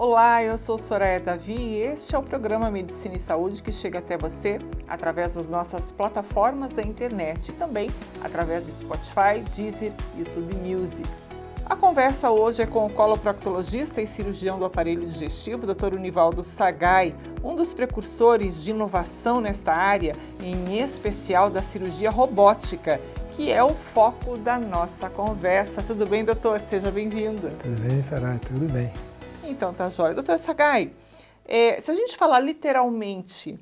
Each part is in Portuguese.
Olá, eu sou Soraya Davi e este é o programa Medicina e Saúde que chega até você através das nossas plataformas da internet e também através do Spotify, Deezer, YouTube Music. A conversa hoje é com o coloproctologista e cirurgião do aparelho digestivo, Dr. Univaldo Sagai, um dos precursores de inovação nesta área, em especial da cirurgia robótica, que é o foco da nossa conversa. Tudo bem, doutor? Seja bem-vindo. Tudo bem, Soraya? Tudo bem. Então, tá jóia. Doutor Sagai, se a gente falar literalmente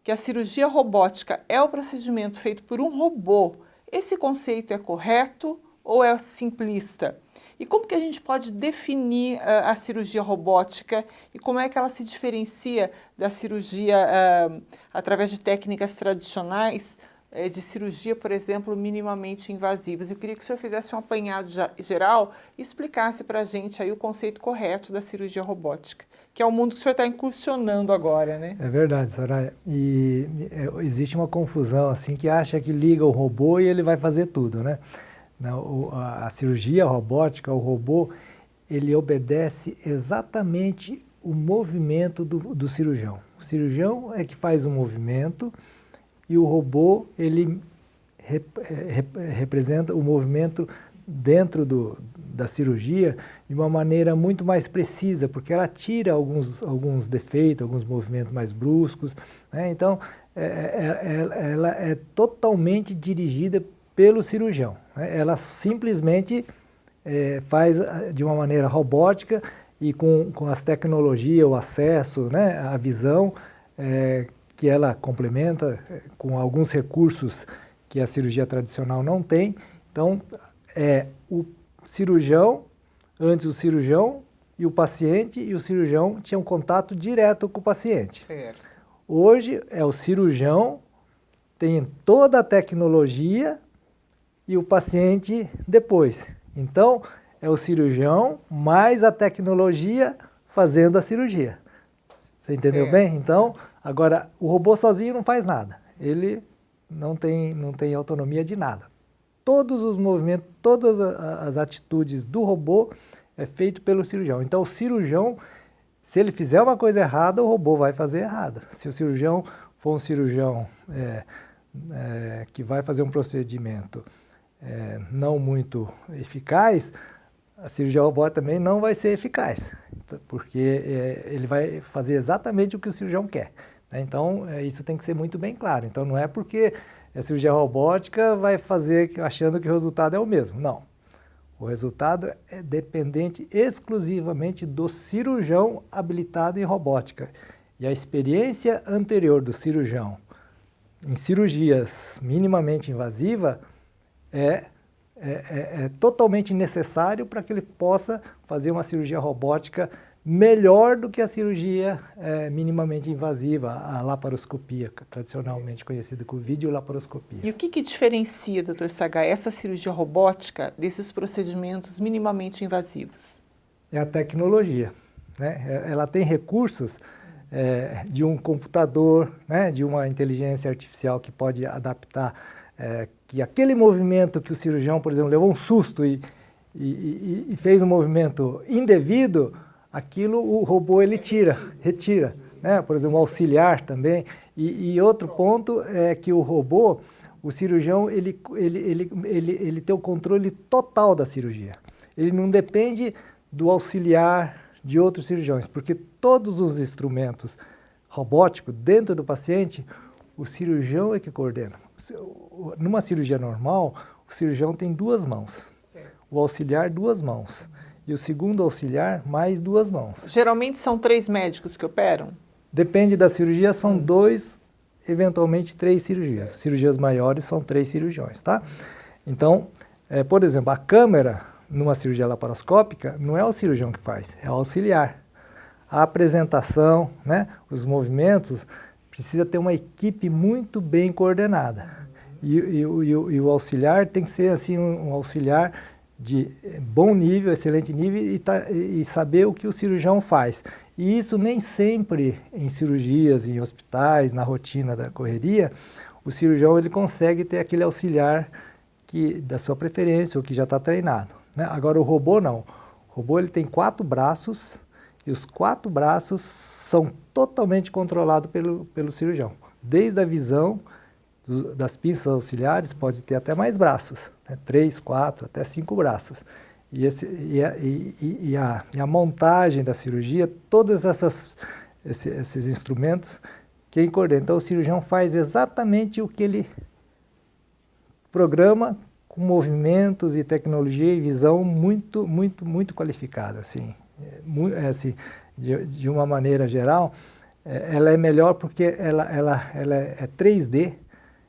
que a cirurgia robótica é o procedimento feito por um robô, esse conceito é correto ou é simplista? E como que a gente pode definir a cirurgia robótica e como é que ela se diferencia da cirurgia através de técnicas tradicionais de cirurgia, por exemplo, minimamente invasivas? Eu queria que o senhor fizesse um apanhado geral e explicasse para a gente aí o conceito correto da cirurgia robótica, que é o mundo que o senhor está incursionando agora, né? É verdade, Soraya. E existe uma confusão assim que acha que liga o robô e ele vai fazer tudo, né? A cirurgia robótica, o robô, ele obedece exatamente o movimento do cirurgião. O cirurgião é que faz o movimento e o robô, ele representa o movimento dentro da cirurgia de uma maneira muito mais precisa, porque ela tira alguns defeitos, alguns movimentos mais bruscos, né? Então, ela é totalmente dirigida pelo cirurgião, né? Ela simplesmente faz de uma maneira robótica e com as tecnologias, o acesso, né, a visão, que ela complementa com alguns recursos que a cirurgia tradicional não tem. Então, o cirurgião, antes o cirurgião e o paciente, e o cirurgião tinham contato direto com o paciente. Certo. Hoje é o cirurgião, tem toda a tecnologia e o paciente depois. Então, é o cirurgião mais a tecnologia fazendo a cirurgia. Você entendeu bem? Então, agora, o robô sozinho não faz nada. Ele não tem autonomia de nada. Todos os movimentos, todas as atitudes do robô é feito pelo cirurgião. Então, o cirurgião, se ele fizer uma coisa errada, o robô vai fazer errada. Se o cirurgião for um cirurgião que vai fazer um procedimento não muito eficaz, a cirurgia robótica também não vai ser eficaz, porque ele vai fazer exatamente o que o cirurgião quer, né? Então, isso tem que ser muito bem claro. Então, não é porque a cirurgia robótica vai fazer achando que o resultado é o mesmo. Não. O resultado é dependente exclusivamente do cirurgião habilitado em robótica. E a experiência anterior do cirurgião em cirurgias minimamente invasivas é totalmente necessário para que ele possa fazer uma cirurgia robótica melhor do que a cirurgia minimamente invasiva, a laparoscopia, tradicionalmente conhecida como videolaparoscopia. E o que diferencia, doutor Sagai, essa cirurgia robótica desses procedimentos minimamente invasivos? É a tecnologia, né? Ela tem recursos de um computador, né? De uma inteligência artificial que pode adaptar que aquele movimento que o cirurgião, por exemplo, levou um susto e fez um movimento indevido, aquilo o robô ele retira, né? Por exemplo, o auxiliar também. E outro ponto é que o robô, o cirurgião, ele tem o controle total da cirurgia. Ele não depende do auxiliar de outros cirurgiões, porque todos os instrumentos robóticos dentro do paciente, o cirurgião é que coordena. Numa cirurgia normal, o cirurgião tem 2 mãos, o auxiliar 2 mãos e o segundo auxiliar mais 2 mãos. Geralmente são 3 médicos que operam? Depende da cirurgia, são 2, eventualmente 3 cirurgias. Cirurgias maiores são 3 cirurgiões, tá? Então, por exemplo, a câmera numa cirurgia laparoscópica não é o cirurgião que faz, é o auxiliar. A apresentação, né, os movimentos, precisa ter uma equipe muito bem coordenada. E o auxiliar tem que ser assim, um auxiliar de bom nível, excelente nível e saber o que o cirurgião faz. E isso nem sempre em cirurgias, em hospitais, na rotina da correria, o cirurgião ele consegue ter aquele auxiliar da sua preferência ou que já está treinado, né? Agora o robô não. O robô ele tem 4 braços e os 4 braços são totalmente controlados pelo cirurgião. Desde a visão das pinças auxiliares, pode ter até mais braços, né? 3, 4, até 5 braços. E a montagem da cirurgia, todos esses instrumentos, quem coordena. Então, o cirurgião faz exatamente o que ele programa, com movimentos e tecnologia e visão muito qualificada. Assim, de uma maneira geral, ela é melhor porque ela é 3D,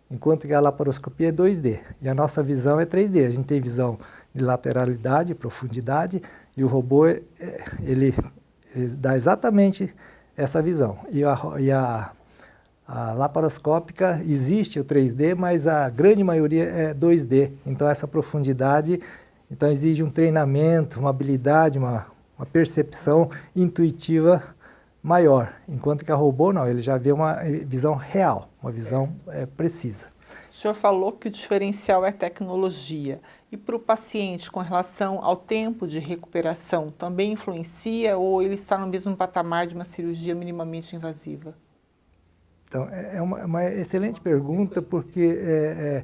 enquanto que a laparoscopia é 2D. E a nossa visão é 3D. A gente tem visão de lateralidade, profundidade, e o robô ele dá exatamente essa visão. E a laparoscópica existe o 3D, mas a grande maioria é 2D. Então essa profundidade exige um treinamento, uma habilidade, uma percepção intuitiva maior. Enquanto que a robô não, ele já vê uma visão real, uma visão precisa. O senhor falou que o diferencial é tecnologia. E para o paciente, com relação ao tempo de recuperação, também influencia ou ele está no mesmo patamar de uma cirurgia minimamente invasiva? Então, é uma excelente pergunta, porque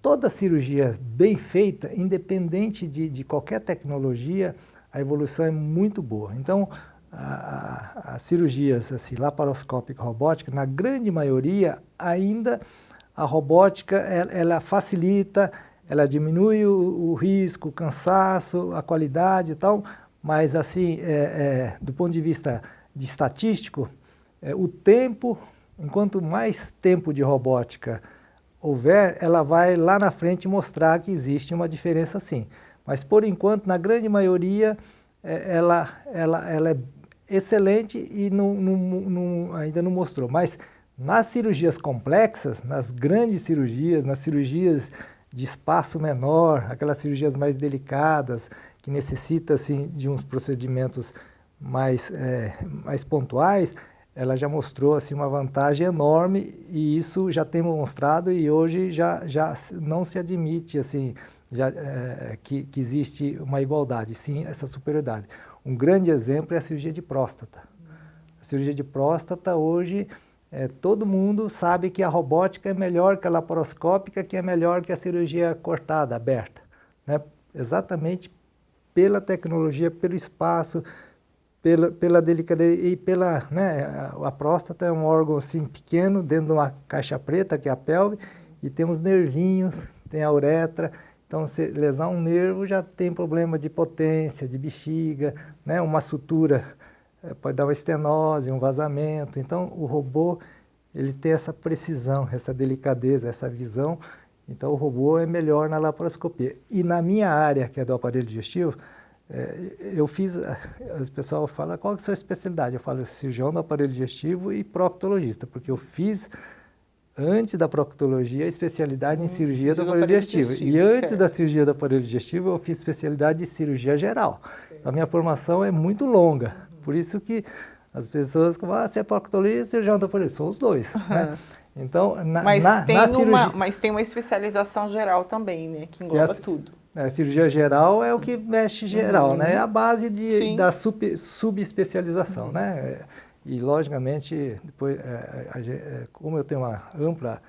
toda cirurgia bem feita, independente de qualquer tecnologia, a evolução é muito boa. Então, as cirurgias assim, laparoscópica, robótica, na grande maioria, ainda a robótica ela facilita, ela diminui o risco, o cansaço, a qualidade e tal, mas assim, do ponto de vista de estatístico, o tempo, enquanto mais tempo de robótica houver, ela vai lá na frente mostrar que existe uma diferença sim. Mas por enquanto, na grande maioria, ela é excelente e ainda não mostrou. Mas nas cirurgias complexas, nas grandes cirurgias, nas cirurgias de espaço menor, aquelas cirurgias mais delicadas, que necessitam assim, de uns procedimentos mais pontuais, ela já mostrou assim, uma vantagem enorme e isso já tem mostrado e hoje já não se admite assim, que existe uma igualdade, sim essa superioridade. Um grande exemplo é a cirurgia de próstata. A cirurgia de próstata hoje, todo mundo sabe que a robótica é melhor que a laparoscópica, que é melhor que a cirurgia cortada, aberta. Né? Exatamente pela tecnologia, pelo espaço, pela delicadeza e a próstata é um órgão assim pequeno dentro de uma caixa preta que é a pelve e tem os nervinhos, tem a uretra. Então, se lesar um nervo já tem problema de potência, de bexiga, né? Uma sutura pode dar uma estenose, um vazamento. Então, o robô ele tem essa precisão, essa delicadeza, essa visão. Então, o robô é melhor na laparoscopia. E na minha área, que é do aparelho digestivo, eu fiz, o pessoal fala, qual é a sua especialidade? Eu falo, cirurgião do aparelho digestivo e proctologista, porque eu fiz, antes da proctologia, a especialidade em cirurgia do aparelho digestivo. E antes da cirurgia do aparelho digestivo, eu fiz especialidade em cirurgia geral. A minha formação é muito longa, por isso que as pessoas falam, você é proctologista e cirurgião do aparelho? Sou os dois, né? Então, mas tem uma especialização geral também, né? Que engloba tudo. A cirurgia geral é o que mexe geral, né? É a base da subespecialização, né? E, logicamente, depois, como eu tenho uma ampla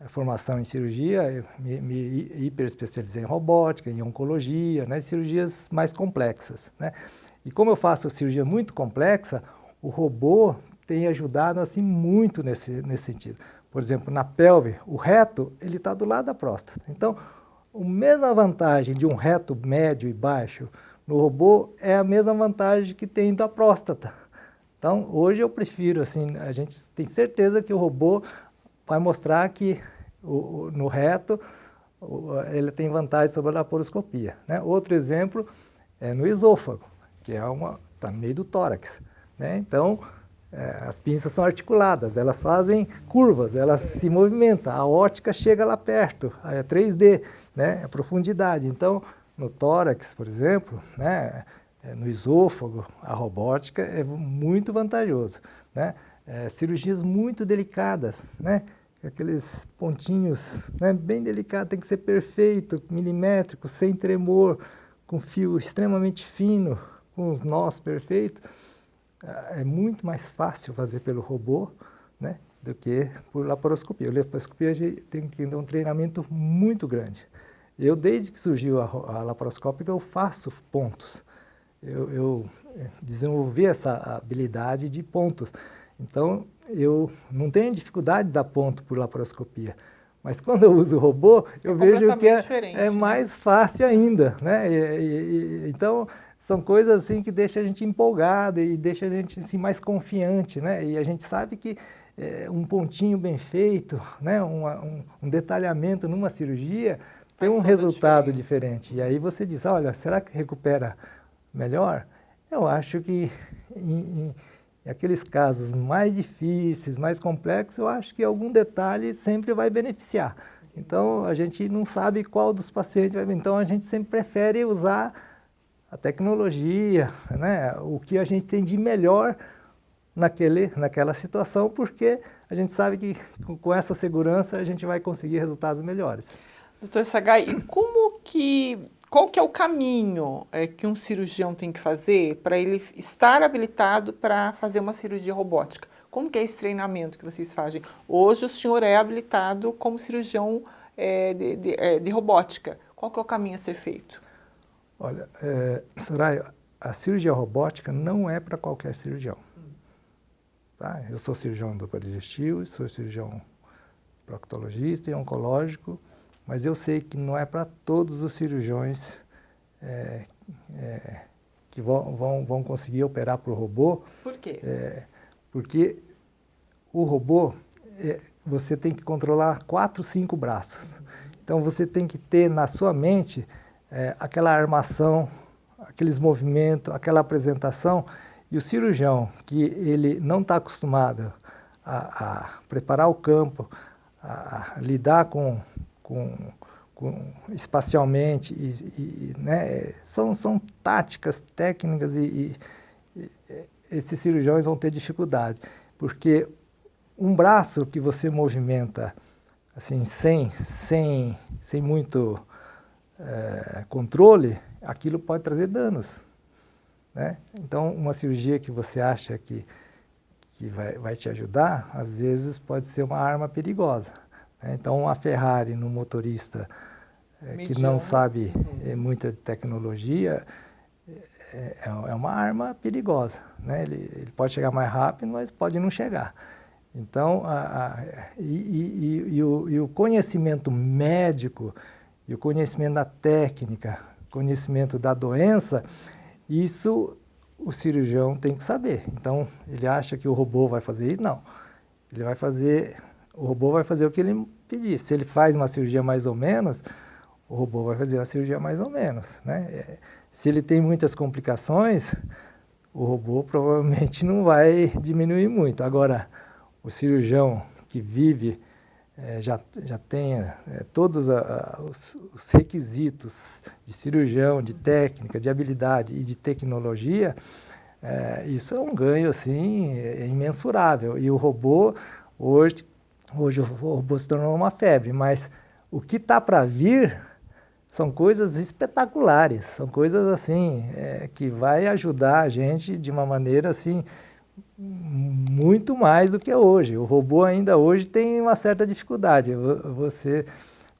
formação em cirurgia, eu me hiperespecializei em robótica, em oncologia, né? Cirurgias mais complexas, né? E como eu faço cirurgia muito complexa, o robô tem ajudado assim, muito nesse sentido. Por exemplo, na pelve, o reto ele está do lado da próstata. Então, a mesma vantagem de um reto médio e baixo no robô é a mesma vantagem que tem da próstata. Então, hoje eu prefiro, assim, a gente tem certeza que o robô vai mostrar que no reto ele tem vantagem sobre a laparoscopia, né? Outro exemplo é no esôfago, que está no meio do tórax, né? Então, as pinças são articuladas, elas fazem curvas, elas se movimentam, a ótica chega lá perto, é 3D, né? A profundidade. Então, no tórax, por exemplo, né? No esôfago, a robótica é muito vantajoso, né? Cirurgias muito delicadas, né? Aqueles pontinhos, né? Bem delicados, tem que ser perfeito, milimétrico, sem tremor, com fio extremamente fino, com os nós perfeitos. é muito mais fácil fazer pelo robô, né, do que por laparoscopia. A laparoscopia a gente tem que ter um treinamento muito grande. Eu, desde que surgiu a laparoscópica, eu faço pontos. Eu desenvolvi essa habilidade de pontos. Então, eu não tenho dificuldade de dar ponto por laparoscopia. Mas quando eu uso o robô, eu vejo que é mais fácil ainda, né? Então, são coisas assim que deixam a gente empolgado e deixam a gente assim, mais confiante, né? E a gente sabe que um pontinho bem feito, né? Um detalhamento numa cirurgia tem um resultado diferente. E aí você diz, olha, será que recupera melhor? Eu acho que em aqueles casos mais difíceis, mais complexos, eu acho que algum detalhe sempre vai beneficiar. Então, a gente não sabe qual dos pacientes vai... Então, a gente sempre prefere usar a tecnologia, né? O que a gente tem de melhor naquela situação, porque a gente sabe que com essa segurança a gente vai conseguir resultados melhores. Doutor Sagai, e qual que é o caminho que um cirurgião tem que fazer para ele estar habilitado para fazer uma cirurgia robótica? Como que é esse treinamento que vocês fazem? Hoje o senhor é habilitado como cirurgião de robótica. Qual que é o caminho a ser feito? Olha, Soraya, a cirurgia robótica não é para qualquer cirurgião. Tá? Eu sou cirurgião do aparelho digestivo, sou cirurgião proctologista e oncológico, mas eu sei que não é para todos os cirurgiões que vão conseguir operar por robô. Por quê? Porque o robô, você tem que controlar 4, 5 braços. Então, você tem que ter na sua mente aquela armação, aqueles movimentos, aquela apresentação. E o cirurgião que ele não está acostumado a preparar o campo, a lidar com espacialmente, né, são táticas, técnicas e esses cirurgiões vão ter dificuldade, porque um braço que você movimenta assim, sem muito controle, aquilo pode trazer danos, né? Então, uma cirurgia que você acha que vai te ajudar, às vezes pode ser uma arma perigosa. Então, a Ferrari no motorista que não sabe muita tecnologia é uma arma perigosa, né? Ele pode chegar mais rápido, mas pode não chegar. Então, o conhecimento médico e o conhecimento da técnica, conhecimento da doença, isso o cirurgião tem que saber. Então, ele acha que o robô vai fazer isso? Não. O robô vai fazer o que ele pedir. Se ele faz uma cirurgia mais ou menos, o robô vai fazer uma cirurgia mais ou menos, né? Se ele tem muitas complicações, o robô provavelmente não vai diminuir muito. Agora, o cirurgião que vive, já tem todos os requisitos de cirurgião, de técnica, de habilidade e de tecnologia, isso é um ganho assim, imensurável. E o robô, hoje o robô se tornou uma febre, mas o que está para vir são coisas espetaculares, são coisas assim, que vai ajudar a gente de uma maneira assim, muito mais do que hoje. O robô ainda hoje tem uma certa dificuldade. Você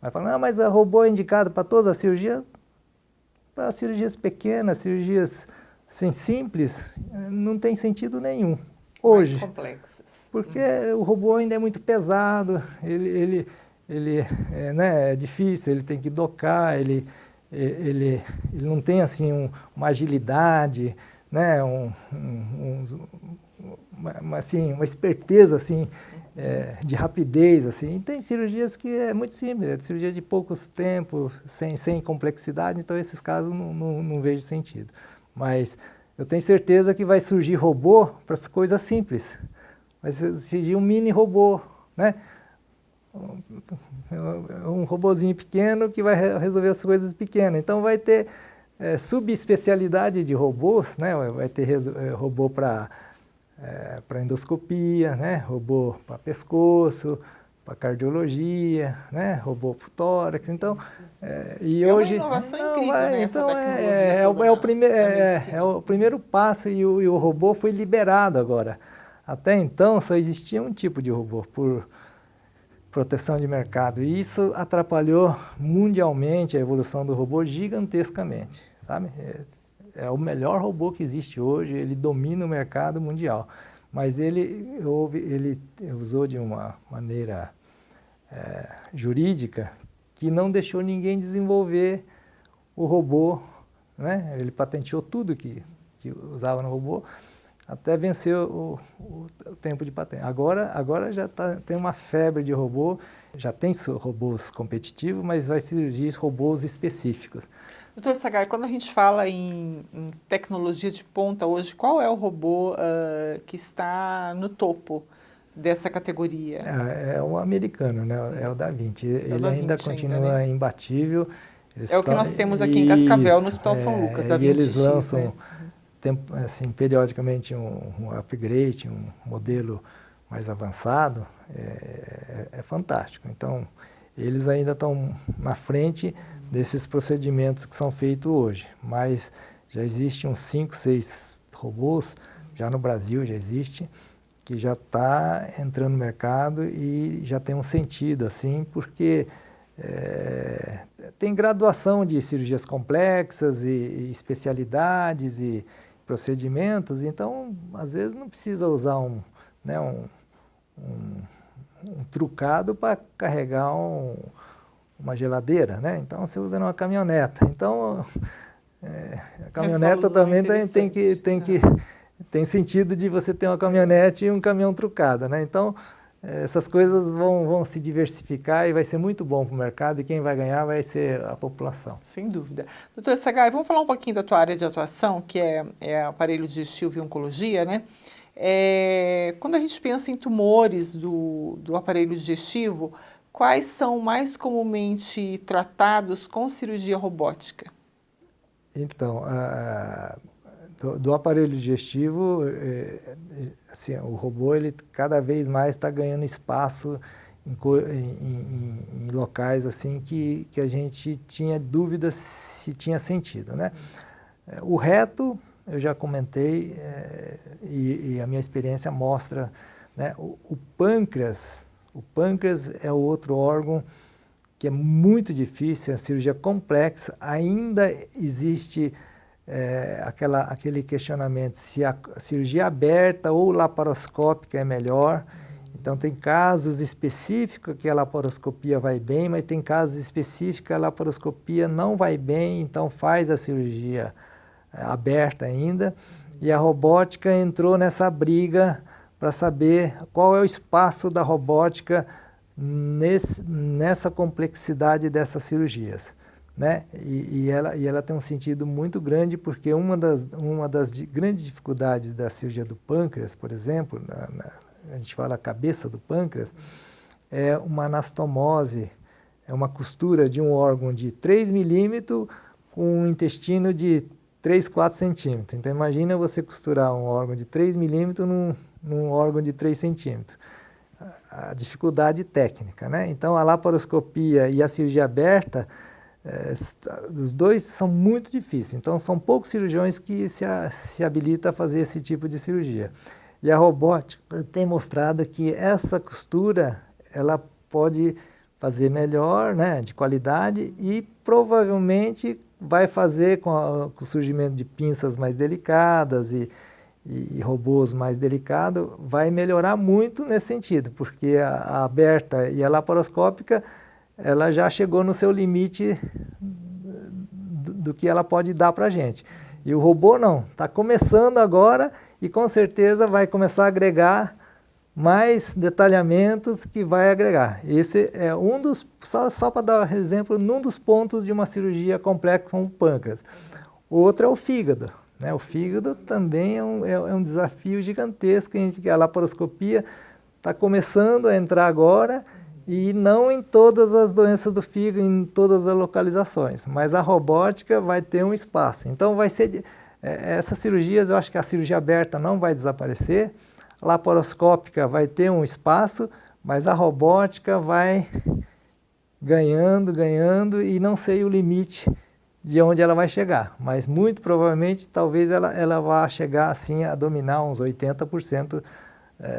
vai falar, não, mas o robô é indicado para todas as cirurgias? Para cirurgias pequenas, cirurgias assim, simples, não tem sentido nenhum. Hoje, mais complexas. Porque o robô ainda é muito pesado, ele é difícil, ele tem que docar, ele não tem assim uma agilidade, né, uma esperteza assim, de rapidez. Assim. E tem cirurgias que é muito simples, cirurgia de poucos tempos, sem complexidade, então esses casos não vejo sentido. Mas eu tenho certeza que vai surgir robô para as coisas simples. Vai surgir um mini robô, né? Um robozinho pequeno que vai resolver as coisas pequenas. Então vai ter subespecialidade de robôs, né? Vai ter robô para endoscopia, né? Robô para pescoço, para cardiologia, né? Robô para o tórax, então... e é hoje, uma inovação incrível, né? então essa tecnologia é o primeiro passo e o robô foi liberado agora. Até então só existia um tipo de robô por proteção de mercado e isso atrapalhou mundialmente a evolução do robô gigantescamente, sabe? É o melhor robô que existe hoje, ele domina o mercado mundial, mas ele usou de uma maneira jurídica que não deixou ninguém desenvolver o robô, né? Ele patenteou tudo que usava no robô, até vencer o tempo de patente. Agora já tem uma febre de robô, já tem robôs competitivos, mas vai surgir robôs específicos. Doutor Sagai, quando a gente fala em tecnologia de ponta hoje, qual é o robô que está no topo dessa categoria? É o americano, né? É o Da Vinci. Ele ainda continua né? imbatível. É o que nós temos aqui em Cascavel, no Hospital São Lucas, Da E Vinci eles X, lançam né? assim, periodicamente um upgrade, um modelo mais avançado. É fantástico. Então, eles ainda estão na frente desses procedimentos que são feitos hoje. Mas já existem uns 5, 6 robôs, já no Brasil já existe, que já está entrando no mercado e já tem um sentido, assim, porque tem graduação de cirurgias complexas e especialidades e procedimentos, então, às vezes, não precisa usar um trucado para carregar uma geladeira, né? Então, você usa numa caminhoneta. Então, a caminhoneta também tem sentido de você ter uma caminhonete e um caminhão trucado, né? Então, essas coisas vão se diversificar e vai ser muito bom para o mercado e quem vai ganhar vai ser a população. Sem dúvida. Doutor Sagai, vamos falar um pouquinho da tua área de atuação, que é aparelho digestivo e oncologia, né? Quando a gente pensa em tumores do aparelho digestivo, quais são mais comumente tratados com cirurgia robótica? Então, do aparelho digestivo, assim, o robô ele cada vez mais está ganhando espaço em locais assim que a gente tinha dúvidas se tinha sentido, né? O reto, eu já comentei, e a minha experiência mostra, né? O pâncreas é o outro órgão que é muito difícil, a cirurgia complexa, ainda existe aquele questionamento se a cirurgia aberta ou laparoscópica é melhor. Então, tem casos específicos que a laparoscopia vai bem, mas tem casos específicos que a laparoscopia não vai bem, então faz a cirurgia aberta ainda. E a robótica entrou nessa briga para saber qual é o espaço da robótica nessa complexidade dessas cirurgias, né? E ela tem um sentido muito grande porque uma das grandes dificuldades da cirurgia do pâncreas, por exemplo, a gente fala a cabeça do pâncreas, é uma anastomose, é uma costura de um órgão de 3 milímetros com um intestino de 3, 4 centímetros. Então imagina você costurar um órgão de 3 milímetros num órgão de 3 centímetros. A dificuldade técnica, né? Então, a laparoscopia e a cirurgia aberta, os dois são muito difíceis. Então, são poucos cirurgiões que se habilitam a fazer esse tipo de cirurgia. E a robótica tem mostrado que essa costura, ela pode fazer melhor, né, de qualidade e provavelmente vai fazer com o surgimento de pinças mais delicadas e robôs mais delicados, vai melhorar muito nesse sentido, porque a aberta e a laparoscópica, ela já chegou no seu limite do que ela pode dar para a gente. E o robô não, está começando agora e com certeza vai começar a agregar mais detalhamentos que vai agregar. Esse é um dos, só para dar exemplo, um dos pontos de uma cirurgia complexa como o pâncreas. O outro é o fígado. O fígado também é um desafio gigantesco, que a laparoscopia está começando a entrar agora e não em todas as doenças do fígado, em todas as localizações, mas a robótica vai ter um espaço. Então vai ser, essas cirurgias, eu acho que a cirurgia aberta não vai desaparecer, a laparoscópica vai ter um espaço, Mas a robótica vai ganhando, ganhando e não sei o limite de onde ela vai chegar. Mas muito provavelmente, talvez ela vá chegar assim a dominar uns 80%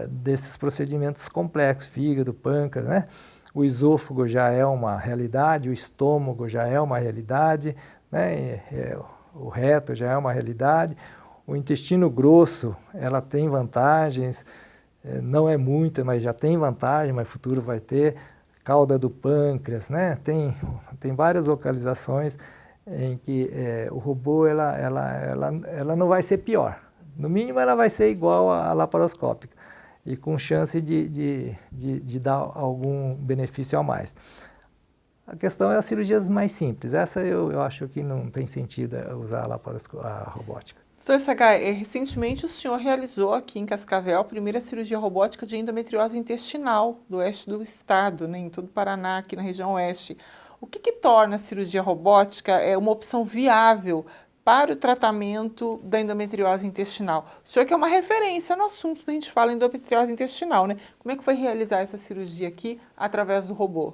desses procedimentos complexos, fígado, pâncreas, né? O esôfago já é uma realidade, o estômago já é uma realidade, né? O reto já é uma realidade. O intestino grosso, ela tem vantagens, não é muita, mas já tem vantagem, mas futuro vai ter. Cauda do pâncreas, né? Tem várias localizações em que o robô ela não vai ser pior. No mínimo, ela vai ser igual à laparoscópica e com chance de dar algum benefício a mais. A questão é as cirurgias mais simples. Essa eu acho que não tem sentido usar a robótica. Doutor Sagai, recentemente o senhor realizou aqui em Cascavel a primeira cirurgia robótica de endometriose intestinal do oeste do estado, né, em todo o Paraná, aqui na região oeste. O que torna a cirurgia robótica uma opção viável para o tratamento da endometriose intestinal? O senhor que é uma referência no assunto quando a gente fala em endometriose intestinal, né? Como é que foi realizar essa cirurgia aqui através do robô?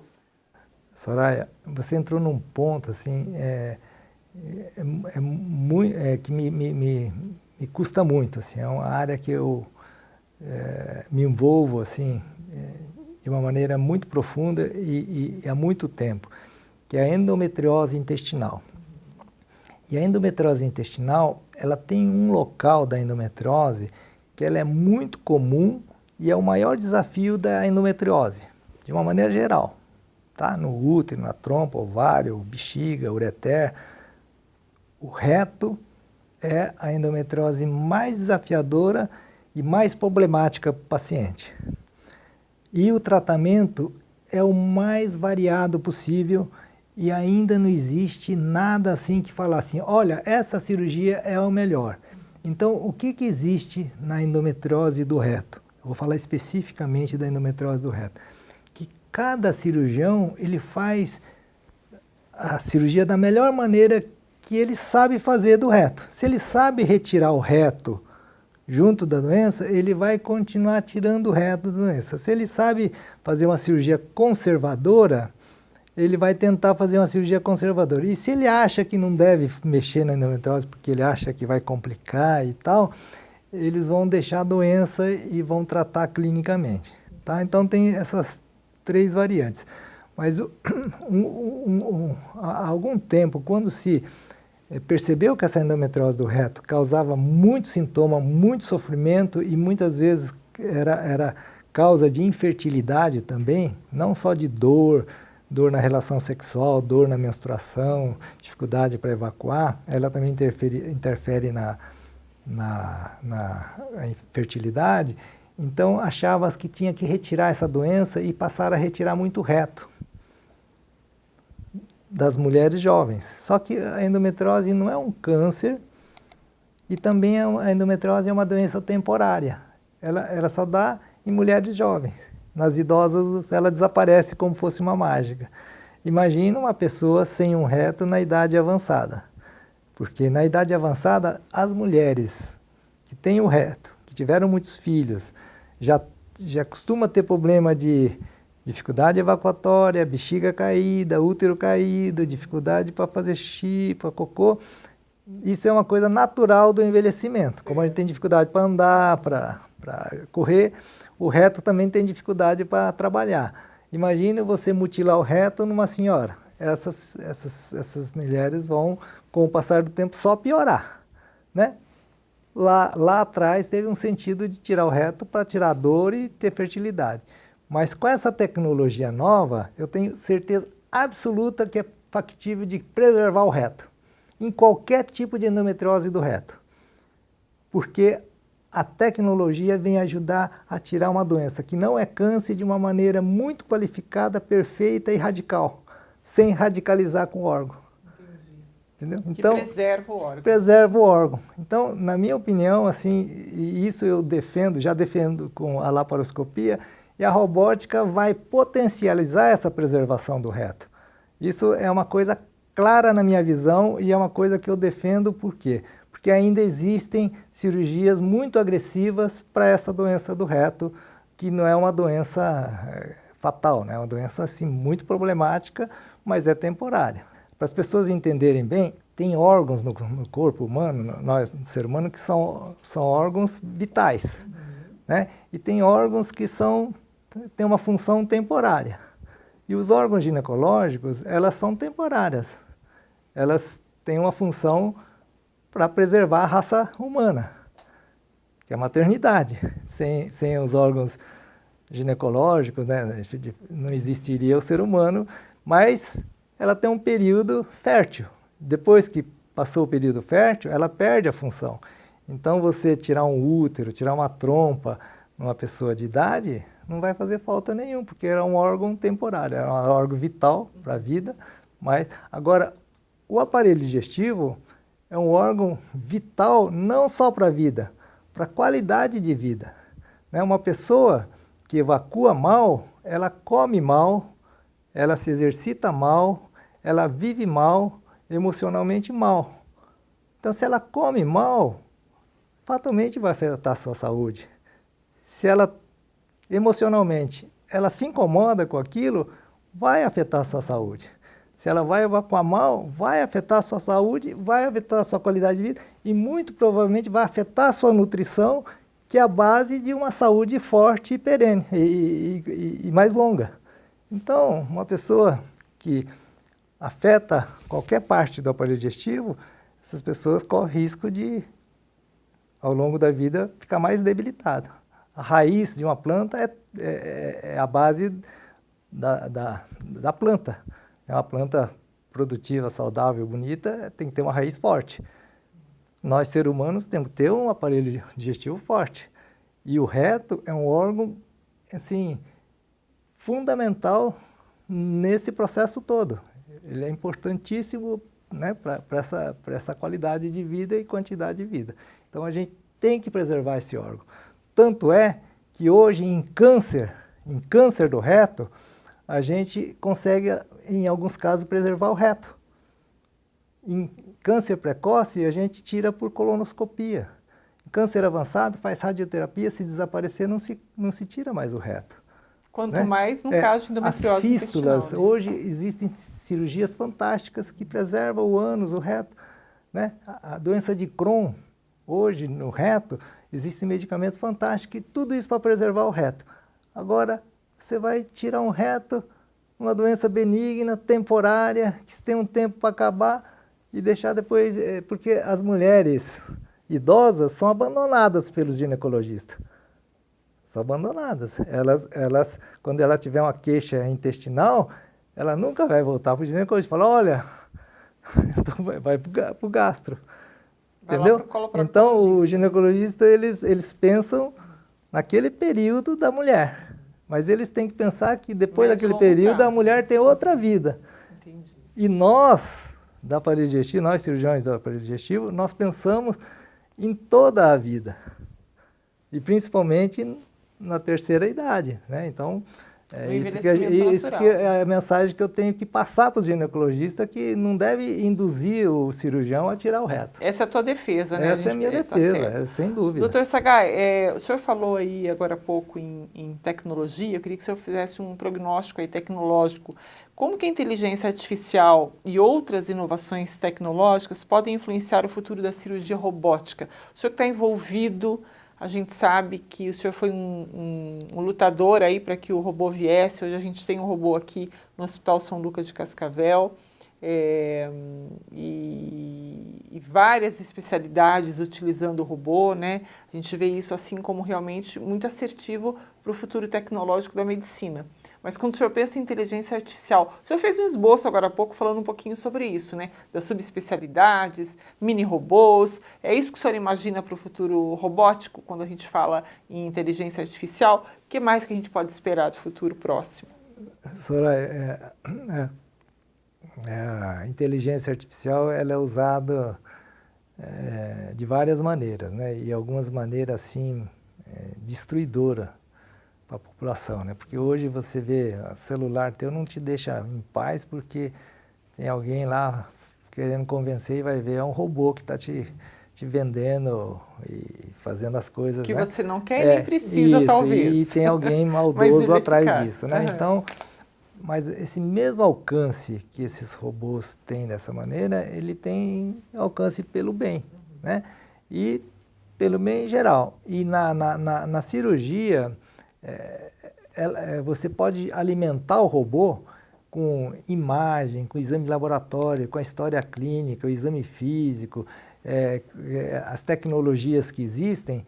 Soraya, você entrou num ponto assim, que me custa muito, assim, é uma área que eu me envolvo assim, de uma maneira muito profunda e há muito tempo, que é a endometriose intestinal. E a endometriose intestinal, ela tem um local da endometriose que ela é muito comum e é o maior desafio da endometriose, de uma maneira geral. Tá? No útero, na trompa, ovário, bexiga, ureter. O reto é a endometriose mais desafiadora e mais problemática para o paciente. E o tratamento é o mais variado possível e ainda não existe nada assim que fala assim, olha, essa cirurgia é o melhor. Então, o que existe na endometriose do reto? Eu vou falar especificamente da endometriose do reto. Que cada cirurgião, ele faz a cirurgia da melhor maneira que ele sabe fazer do reto. Se ele sabe retirar o reto junto da doença, ele vai continuar tirando o reto da doença. Se ele sabe fazer uma cirurgia conservadora, ele vai tentar fazer uma cirurgia conservadora. E se ele acha que não deve mexer na endometriose porque ele acha que vai complicar e tal, eles vão deixar a doença e vão tratar clinicamente. Tá? Então tem essas 3 variantes. Mas há algum tempo, quando se percebeu que essa endometriose do reto causava muito sintoma, muito sofrimento e muitas vezes era causa de infertilidade também, não só de dor na relação sexual, dor na menstruação, dificuldade para evacuar, ela também interfere na infertilidade. Então achava que tinha que retirar essa doença e passaram a retirar muito reto das mulheres jovens. Só que a endometriose não é um câncer e também a endometriose é uma doença temporária. Ela só dá em mulheres jovens. Nas idosas ela desaparece como fosse uma mágica. Imagina uma pessoa sem um reto na idade avançada. Porque na idade avançada, as mulheres que têm o reto, que tiveram muitos filhos, já costuma ter problema de dificuldade evacuatória, bexiga caída, útero caído, dificuldade para fazer xixi, para cocô. Isso é uma coisa natural do envelhecimento. Como a gente tem dificuldade para andar, para correr, o reto também tem dificuldade para trabalhar. Imagine você mutilar o reto numa senhora. Essas mulheres vão, com o passar do tempo, só piorar, né? Lá atrás teve um sentido de tirar o reto para tirar a dor e ter fertilidade. Mas com essa tecnologia nova, eu tenho certeza absoluta que é factível de preservar o reto, em qualquer tipo de endometriose do reto. Porque a tecnologia vem ajudar a tirar uma doença que não é câncer de uma maneira muito qualificada, perfeita e radical, sem radicalizar com o órgão. Entendeu? Então, que preserva o órgão. Preserva o órgão. Então, na minha opinião, assim, e isso eu já defendo com a laparoscopia, e a robótica vai potencializar essa preservação do reto. Isso é uma coisa clara na minha visão e é uma coisa que eu defendo, por quê? Porque ainda existem cirurgias muito agressivas para essa doença do reto, que não é uma doença fatal, né? É uma doença assim, muito problemática, mas é temporária. Para as pessoas entenderem bem, tem órgãos no corpo humano, nós, no ser humano, que são órgãos vitais, né? E tem órgãos que têm uma função temporária. E os órgãos ginecológicos, elas são temporárias. Elas têm uma função para preservar a raça humana, que é a maternidade. Sem os órgãos ginecológicos, né, não existiria o ser humano, mas ela tem um período fértil. Depois que passou o período fértil, ela perde a função. Então, você tirar um útero, tirar uma trompa numa pessoa de idade, não vai fazer falta nenhum, porque era um órgão temporário, era um órgão vital para a vida. Mas, agora, o aparelho digestivo é um órgão vital não só para a vida, para a qualidade de vida. Né? Uma pessoa que evacua mal, ela come mal, ela se exercita mal, ela vive mal, emocionalmente mal. Então, se ela come mal, fatalmente vai afetar a sua saúde. Se ela, emocionalmente, ela se incomoda com aquilo, vai afetar a sua saúde. Se ela vai evacuar mal, vai afetar a sua saúde, vai afetar a sua qualidade de vida e muito provavelmente vai afetar a sua nutrição, que é a base de uma saúde forte e perene e mais longa. Então, uma pessoa que afeta qualquer parte do aparelho digestivo, essas pessoas correm risco de, ao longo da vida, ficar mais debilitada. A raiz de uma planta é a base da planta. É uma planta produtiva, saudável, bonita, tem que ter uma raiz forte. Nós, seres humanos, temos que ter um aparelho digestivo forte. E o reto é um órgão, assim, fundamental nesse processo todo. Ele é importantíssimo, né, para essa qualidade de vida e quantidade de vida. Então, a gente tem que preservar esse órgão. Tanto é que hoje, em câncer do reto, a gente consegue, em alguns casos, preservar o reto. Em câncer precoce, a gente tira por colonoscopia. Em câncer avançado, faz radioterapia, se desaparecer, não se tira mais o reto. Quanto Né? mais no caso de endometriose As fístulas, né? hoje existem cirurgias fantásticas que preservam o ânus, o reto. Né? A doença de Crohn, hoje no reto, existem medicamentos fantásticos e tudo isso para preservar o reto. Agora, você vai tirar um reto, uma doença benigna, temporária, que tem um tempo para acabar e deixar depois, porque as mulheres idosas são abandonadas pelos ginecologistas. São abandonadas. Elas, quando ela tiver uma queixa intestinal, ela nunca vai voltar para o ginecologista e falar, olha, vai para o gastro. Entendeu? Então, o ginecologista, eles pensam naquele período da mulher. Mas eles têm que pensar que depois daquele período a mulher tem outra vida. Entendi. E nós, da aparelho digestivo, nós cirurgiões do aparelho digestivo, nós pensamos em toda a vida. E principalmente na terceira idade, né? Então, isso que é a mensagem que eu tenho que passar para os ginecologistas, que não deve induzir o cirurgião a tirar o reto. Essa é a tua defesa, né? Essa é a minha defesa, sem dúvida. Doutor Sagai, o senhor falou aí agora há pouco em tecnologia, eu queria que o senhor fizesse um prognóstico aí tecnológico. Como que a inteligência artificial e outras inovações tecnológicas podem influenciar o futuro da cirurgia robótica? O senhor que está envolvido, a gente sabe que o senhor foi um lutador aí para que o robô viesse. Hoje a gente tem um robô aqui no Hospital São Lucas de Cascavel. E várias especialidades utilizando o robô, né? A gente vê isso assim como realmente muito assertivo para o futuro tecnológico da medicina. Mas quando o senhor pensa em inteligência artificial, o senhor fez um esboço agora há pouco falando um pouquinho sobre isso, né? Das subespecialidades, mini-robôs. É isso que o senhor imagina para o futuro robótico quando a gente fala em inteligência artificial? O que mais que a gente pode esperar do futuro próximo? Soraya, a inteligência artificial ela é usada de várias maneiras, né? E algumas maneiras assim destruidora para a população, né? Porque hoje você vê o celular teu não te deixa em paz porque tem alguém lá querendo convencer e vai ver é um robô que está te te vendendo e fazendo as coisas, que né? você não quer e nem precisa, isso, talvez. E tem alguém maldoso atrás eficaz. disso, né? Então, mas esse mesmo alcance que esses robôs têm dessa maneira, ele tem alcance pelo bem, né? E pelo bem em geral. E na cirurgia, você pode alimentar o robô com imagem, com exame de laboratório, com a história clínica, o exame físico, as tecnologias que existem,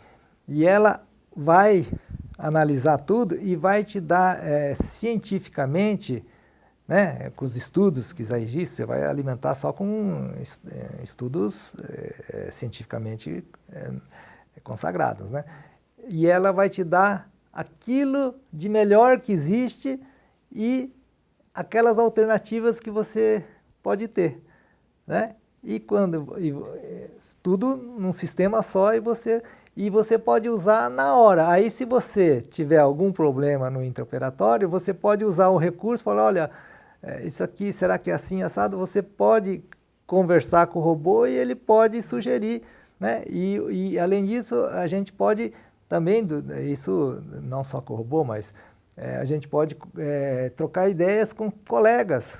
e ela vai analisar tudo e vai te dar cientificamente, né, com os estudos que já existem, você vai alimentar só com estudos cientificamente consagrados, né? E ela vai te dar aquilo de melhor que existe e aquelas alternativas que você pode ter, né? Tudo num sistema só e você pode usar na hora. Aí, se você tiver algum problema no intraoperatório, você pode usar o recurso e falar, olha, isso aqui, será que é assim, assado? Você pode conversar com o robô e ele pode sugerir, né? E além disso, a gente pode também, isso não só com o robô, mas a gente pode trocar ideias com colegas,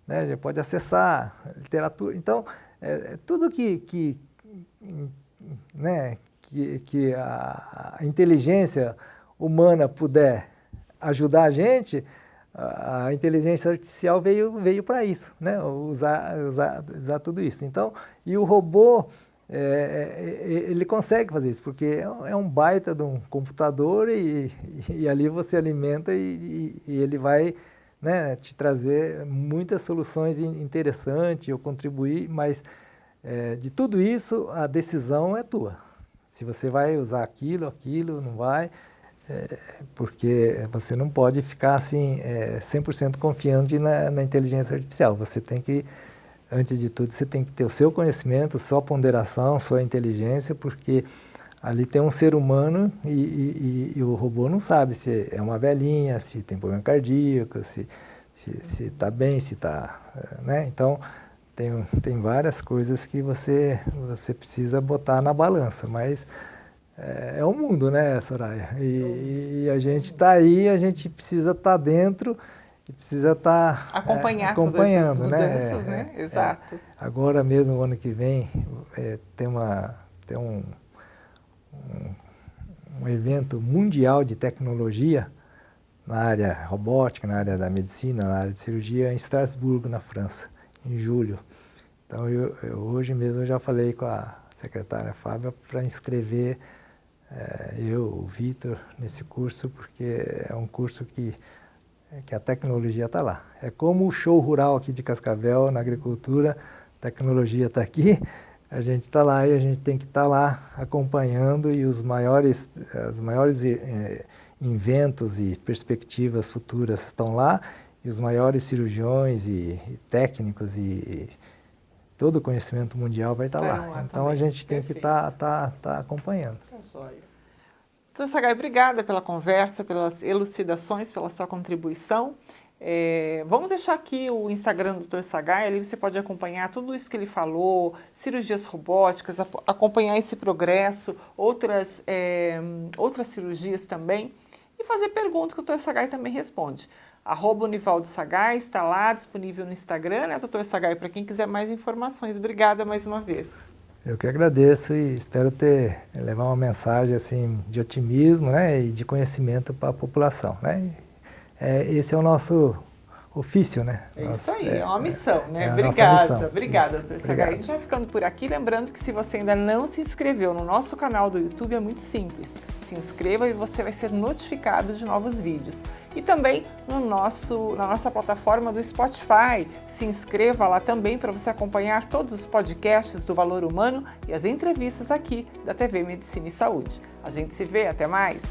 né? A gente pode acessar literatura. Então, tudo que a inteligência humana puder ajudar a gente, a inteligência artificial veio para isso, né? Usar tudo isso. Então, e o robô, ele consegue fazer isso, porque é um baita de um computador e ali você alimenta e ele vai, né, te trazer muitas soluções interessantes ou contribuir, mas de tudo isso a decisão é tua. Se você vai usar aquilo, não vai, porque você não pode ficar assim 100% confiante na inteligência artificial. Você tem que, antes de tudo, você tem que ter o seu conhecimento, sua ponderação, sua inteligência, porque ali tem um ser humano e o robô não sabe se é uma velhinha, se tem problema cardíaco, se está bem, se está, né? Então, tem várias coisas que você precisa botar na balança, mas é o mundo, né, Soraya? E a gente está aí, a gente precisa estar dentro e precisa estar acompanhando, todas essas mudanças, né? Exato. Agora mesmo, ano que vem, tem um evento mundial de tecnologia na área robótica, na área da medicina, na área de cirurgia, em Estrasburgo, na França, em julho. Então, hoje mesmo eu já falei com a secretária Fábia para inscrever o Vitor, nesse curso, porque é um curso que a tecnologia está lá. É como o show rural aqui de Cascavel, na agricultura, a tecnologia está aqui, a gente está lá e a gente tem que estar lá acompanhando, e os maiores inventos e perspectivas futuras estão lá, e os maiores cirurgiões e técnicos e todo o conhecimento mundial vai estar lá. Então também. A gente tem que estar acompanhando. Tá jóia. Doutor Sagai, obrigada pela conversa, pelas elucidações, pela sua contribuição. Vamos deixar aqui o Instagram do Dr. Sagai, ali você pode acompanhar tudo isso que ele falou, cirurgias robóticas, acompanhar esse progresso, outras cirurgias também, e fazer perguntas que o Dr. Sagai também responde. @Univaldo Sagai está lá, disponível no Instagram, né, Dr. Sagai, para quem quiser mais informações. Obrigada mais uma vez. Eu que agradeço e espero levar uma mensagem assim de otimismo, né, e de conhecimento para a população, né? Esse é o nosso ofício, né? Isso aí, é uma missão, né? Obrigada, Dr. Sagai. A gente vai ficando por aqui, lembrando que se você ainda não se inscreveu no nosso canal do YouTube, é muito simples. Se inscreva e você vai ser notificado de novos vídeos. E também na nossa plataforma do Spotify. Se inscreva lá também para você acompanhar todos os podcasts do Valor Humano e as entrevistas aqui da TV Medicina e Saúde. A gente se vê, até mais!